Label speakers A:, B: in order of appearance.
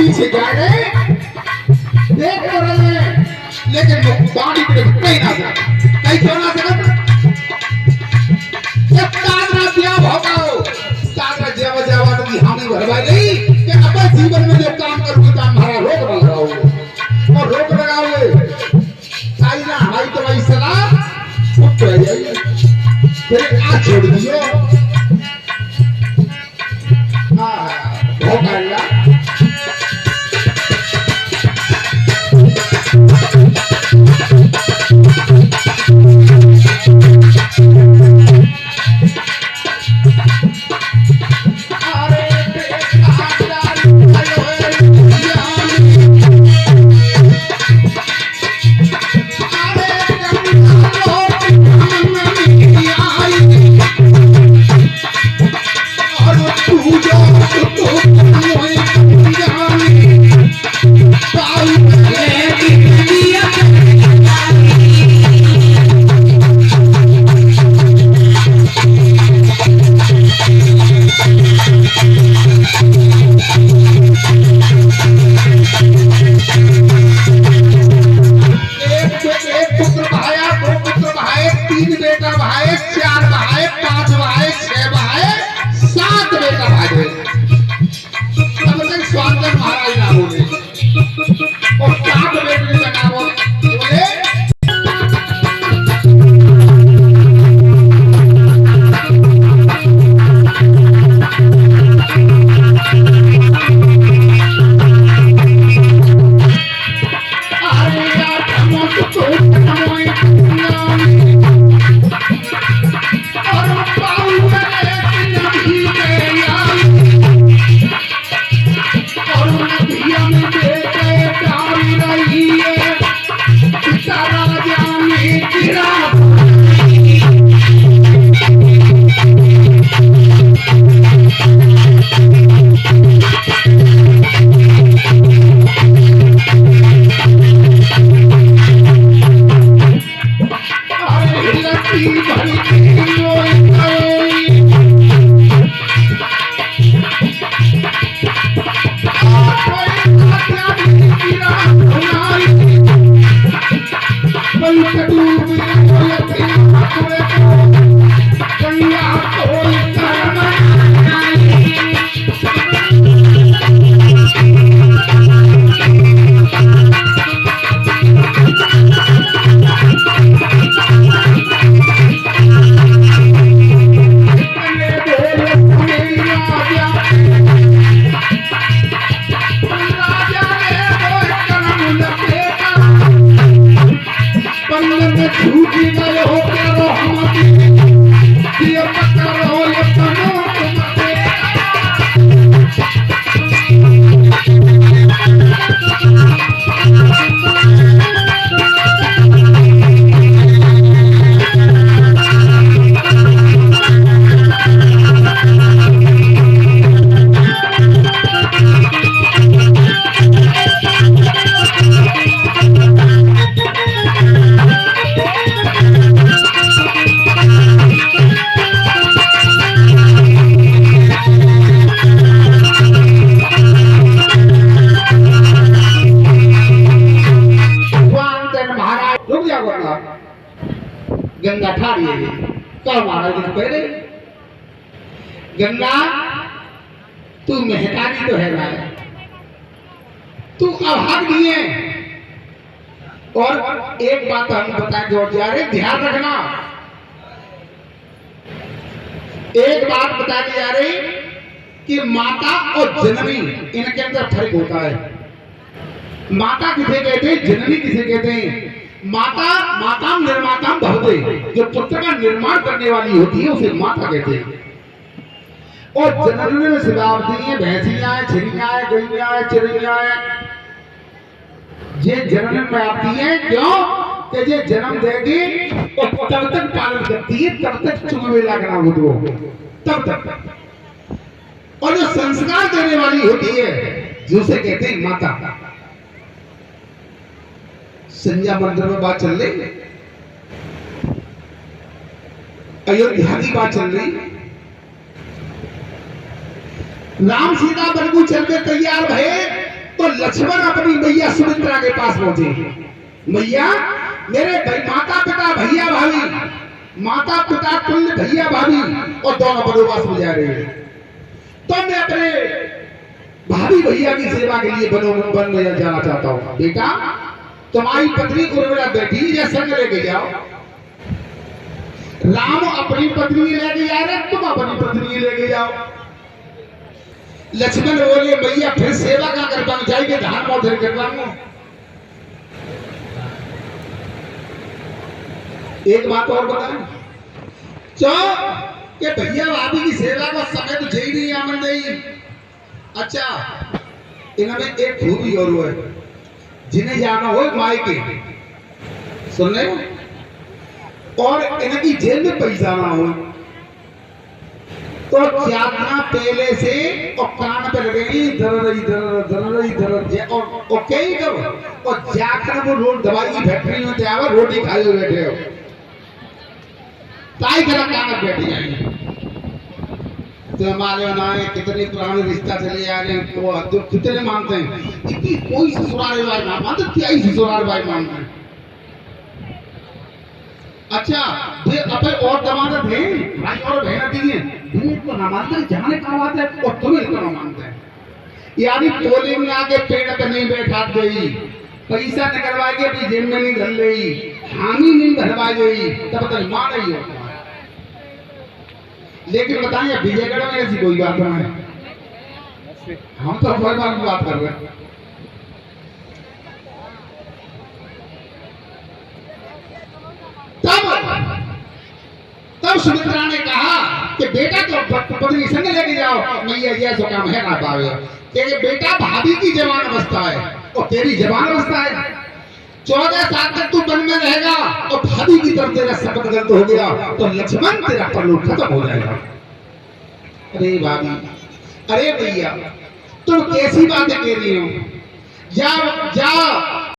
A: पीछे जा रहे देख तो रहे हैं, लेकिन बाड़ी पे कहीं ना सकता, कहीं क्यों ना सकता। जब कागरा दिया भोगाओ, कागरा जेवा जेवा तो हामी भरवाई गई कि अब जीवन में जो काम करूँगी काम हमारा रोक लगाओगे और रोक लगाओगे आई ना हमारी तो भाई सलाह चुप रह जाइए, फिर आ छोड़ दियो। हाँ भोगाया गंगा ठाड़ी कल महाराज जी पहले गंगा तू मेहकारी तो है भाई, तू अभाग नहीं है। और एक बात हम बता जोड़ जा रहे, ध्यान रखना, एक बात बता दी जा रही कि माता और जननी इनके अंदर फर्क होता है। माता किसे कहते हैं, जननी किसे कहते हैं? माता माता निर्माता भवते, जो पुत्र का निर्माण करने वाली होती है उसे माता कहते हैं। और जननी में सिद्धार्थी है, भैंसियां है, छिड़ियां है, गैया है, चिड़िया है, ये जन्म में आती है। क्यों कि ये जन्म देगी और तब तक पालन करती है, तब तक चुगवे लगना हो तो तब तक। और जो संस्कार देने वाली होती है जिसे कहते हैं माता। संध्या मंदिर में बात चल रही, अयोध्या की बात चल रही, राम सीता बन को चल के तैयार भये लक्ष्मण अपनी मैया सुमित्रा के पास पहुंचे। मैया, मेरे माता पिता भैया भाभी, माता पिता तुल्य भैया भाभी और दोनों वनवास में जा रहे हैं, तो मैं अपने भाभी भैया की सेवा के लिए वन में जाना चाहता हूँ। बेटा, तुम्हारी पत्नी उर्मिला बैठी या संग लेके जाओ। राम अपनी पत्नी लेके जा रहे, तुम अपनी पत्नी लेके जाओ। लक्ष्मण बोले, भैया फिर सेवा का कर पाऊं, जाइए धान मोटर कर पाऊं। एक बात और बताएं, कि भैया भाभी की सेवा का समय तो जई नहीं आमन नहीं। अच्छा, इनमें एक खूबी और है, जिन्हें जाना हो मायके, सुन रहे हो, और इनकी जेल में पैसा ना हो तो जातना पहले से और कान पे लगेगी और कहीं करो और जाकर वो रोड दवाई की फैक्ट्री में जाओ, रोटी खाए हुए बैठे हो, ताई करा कान बैठी जाएंगे। तो हमारे बनाए कितने पुराने रिश्ता चले आ रहे हैं, तो कितने मानते हैं, इतनी कोई ससुराल भाई ना मानते, क्या ही ससुराल भाई मानते हैं। अच्छा, ये अपने और दमादत है, भाई और बहना दी है, तो ना मानते, जाने का बात है और तुम्हें तो ना मानते हैं। यानी टोले में आके पेड़ पे नहीं बैठा गई, पैसा निकलवा के भी जेब में नहीं धर गई, हामी नहीं भरवा गई, तब तक मान रही हो। लेकिन बताइए विजयगढ़ में ऐसी कोई बात नहीं है, हम तो हर बार की बात कर रहे हैं। तब सुमित्रा ने कहा कि बेटा तो पत्नी संग लेके जाओ। मैया ये सो काम है ना पावे, क्योंकि बेटा भाभी की जवान अवस्था है और तेरी जवान अवस्था है। 14 साल तक तू वन में रहेगा और भाभी की तरफ तेरा शपथ गलत हो गया तो लक्ष्मण तेरा परलोक खत्म हो जाएगा। अरे भाभी, अरे भैया, तुम कैसी बातें कह रही हो? जाओ जाओ